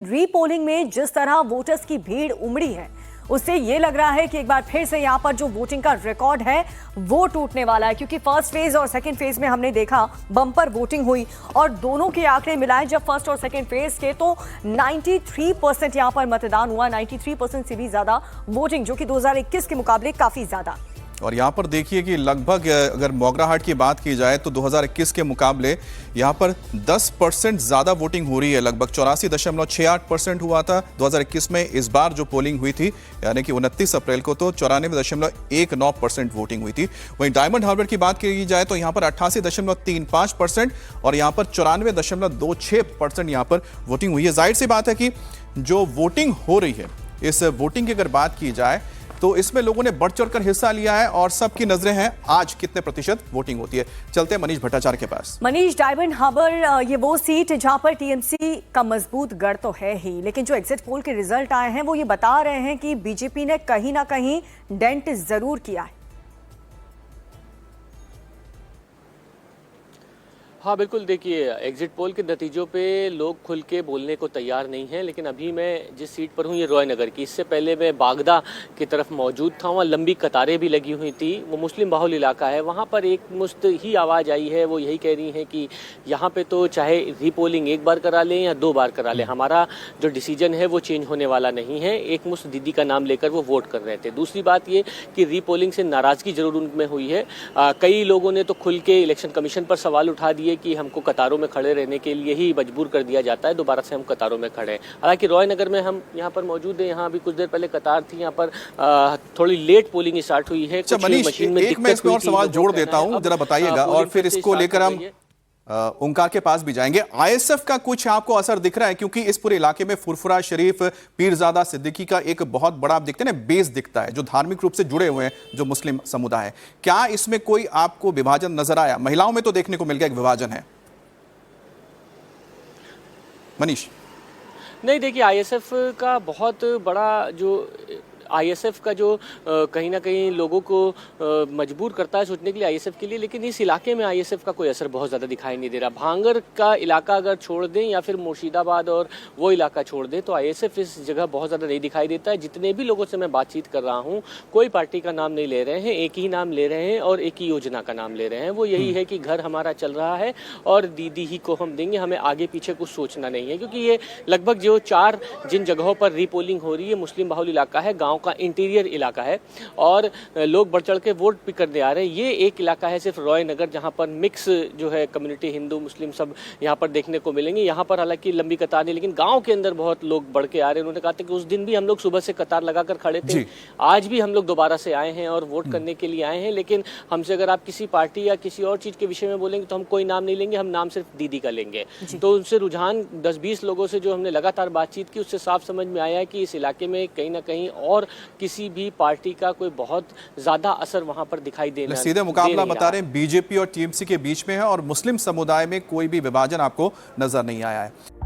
Repolling में जिस तरह वोटर्स की भीड़ उमड़ी है उससे ये लग रहा है कि एक बार फिर से यहां पर जो वोटिंग का रिकॉर्ड है वो टूटने वाला है, क्योंकि फर्स्ट फेज और सेकंड फेज में हमने देखा बम्पर वोटिंग हुई और दोनों के आंकड़े मिलाए जब फर्स्ट और सेकंड फेज के तो 93% यहां पर मतदान हुआ, 93% से भी ज्यादा वोटिंग, जो कि 2021 के मुकाबले काफी ज्यादा। और यहाँ पर देखिए कि लगभग अगर मोगराहाट की बात की जाए तो 2021 के मुकाबले यहाँ पर 10% ज़्यादा वोटिंग हो रही है। लगभग 84.68% हुआ था 2021 में। इस बार जो पोलिंग हुई थी यानी कि 29 अप्रैल को तो 94.19% वोटिंग हुई थी। वहीं डायमंड हार्बर की बात की जाए तो यहाँ पर 88.35% और यहाँ पर 94.26% यहाँ पर वोटिंग हुई है। जाहिर सी बात है कि जो वोटिंग हो रही है, इस वोटिंग की अगर बात की जाए तो इसमें लोगों ने बढ़ चढ़कर हिस्सा लिया है और सबकी नजरें हैं आज कितने प्रतिशत वोटिंग होती है। चलते हैं मनीष भट्टाचार्य के पास। मनीष, डायमंड हार्बर ये वो सीट जहां पर टीएमसी का मजबूत गढ़ तो है ही, लेकिन जो एग्जिट पोल के रिजल्ट आए हैं वो ये बता रहे हैं कि बीजेपी ने कहीं ना कहीं डेंट जरूर किया है। हाँ बिल्कुल, देखिए एग्जिट पोल के नतीजों पे लोग खुल के बोलने को तैयार नहीं हैं, लेकिन अभी मैं जिस सीट पर हूँ ये रॉय नगर की, इससे पहले मैं बागदा की तरफ मौजूद था। वहाँ लंबी कतारें भी लगी हुई थी, वो मुस्लिम बाहुल इलाका है। वहाँ पर एक मुश्त ही आवाज़ आई है, वो यही कह रही है कि यहाँ पे तो चाहे रीपोलिंग एक बार करा लें या 2 बार करा लें, हमारा जो डिसीजन है वो चेंज होने वाला नहीं है। एक मुश्त दीदी का नाम लेकर वो वोट कर रहे थे। दूसरी बात ये कि रीपोलिंग से नाराज़गी जरूर उनमें हुई है। कई लोगों ने तो खुल के इलेक्शन कमीशन पर सवाल उठा दिए कि हमको कतारों में खड़े रहने के लिए ही मजबूर कर दिया जाता है, दोबारा से हम कतारों में खड़े हैं। हालांकि रॉय नगर में हम यहाँ पर मौजूद हैं, यहाँ अभी कुछ देर पहले कतार थी, यहाँ पर थोड़ी लेट पोलिंग स्टार्ट हुई है। मशीन में एक मैं इसमें और सवाल जोड़ देता हूँ, जरा बताइएगा, और फिर इसको लेकर हम ओंकार के पास भी जाएंगे। आईएसएफ का कुछ आपको असर दिख रहा है, क्योंकि इस पूरे इलाके में फुरफुरा शरीफ, पीरजादा सिद्दीकी का एक बहुत बड़ा आप दिखते हैं ना बेस दिखता है, जो धार्मिक रूप से जुड़े हुए हैं जो मुस्लिम समुदाय है। क्या इसमें कोई आपको विभाजन नजर आया? महिलाओं में तो देखने को मिल गया एक विभाजन है। मनीष? नहीं, देखिए आईएसएफ का बहुत बड़ा जो आईएसएफ का जो कहीं ना कहीं लोगों को मजबूर करता है सोचने के लिए आईएसएफ के लिए, लेकिन इस इलाके में आईएसएफ का कोई असर बहुत ज़्यादा दिखाई नहीं दे रहा। भांगर का इलाका अगर छोड़ दें या फिर मुर्शिदाबाद और वो इलाका छोड़ दें तो आईएसएफ इस जगह बहुत ज़्यादा नहीं दिखाई देता है। जितने भी लोगों से मैं बातचीत कर रहा हूँ, कोई पार्टी का नाम नहीं ले रहे हैं, एक ही नाम ले रहे हैं और एक ही योजना का नाम ले रहे हैं। वो यही है कि घर हमारा चल रहा है और दीदी ही को हम देंगे, हमें आगे पीछे कुछ सोचना नहीं है। क्योंकि ये लगभग जो 4 जिन जगहों पर रीपोलिंग हो रही है, मुस्लिम बाहुल इलाका है, गाँव का इंटीरियर इलाका है और लोग बढ़ चढ़ के वोट भी करने आ रहे हैं। ये एक इलाका है सिर्फ रॉय नगर, जहां पर मिक्स जो है कम्युनिटी, हिंदू मुस्लिम सब यहां पर देखने को मिलेंगे। यहां पर हालांकि लंबी कतार नहीं, लेकिन गांव के अंदर बहुत लोग बढ़ के आ रहे हैं। उन्होंने कहा था कि उस दिन भी हम लोग सुबह से कतार लगाकर खड़े थे, आज भी हम लोग दोबारा से आए हैं और वोट करने के लिए आए हैं। लेकिन हमसे अगर आप किसी पार्टी या किसी और चीज के विषय में बोलेंगे तो हम कोई नाम नहीं लेंगे, हम नाम सिर्फ दीदी का लेंगे। तो उनसे रुझान 10-20 लोगों से जो हमने लगातार बातचीत की, उससे साफ समझ में आया है कि इस इलाके में कहीं ना कहीं और किसी भी पार्टी का कोई बहुत ज्यादा असर वहां पर दिखाई देना सीधे मुकाबला बता रहे हैं बीजेपी और टीएमसी के बीच में है और मुस्लिम समुदाय में कोई भी विभाजन आपको नजर नहीं आया है।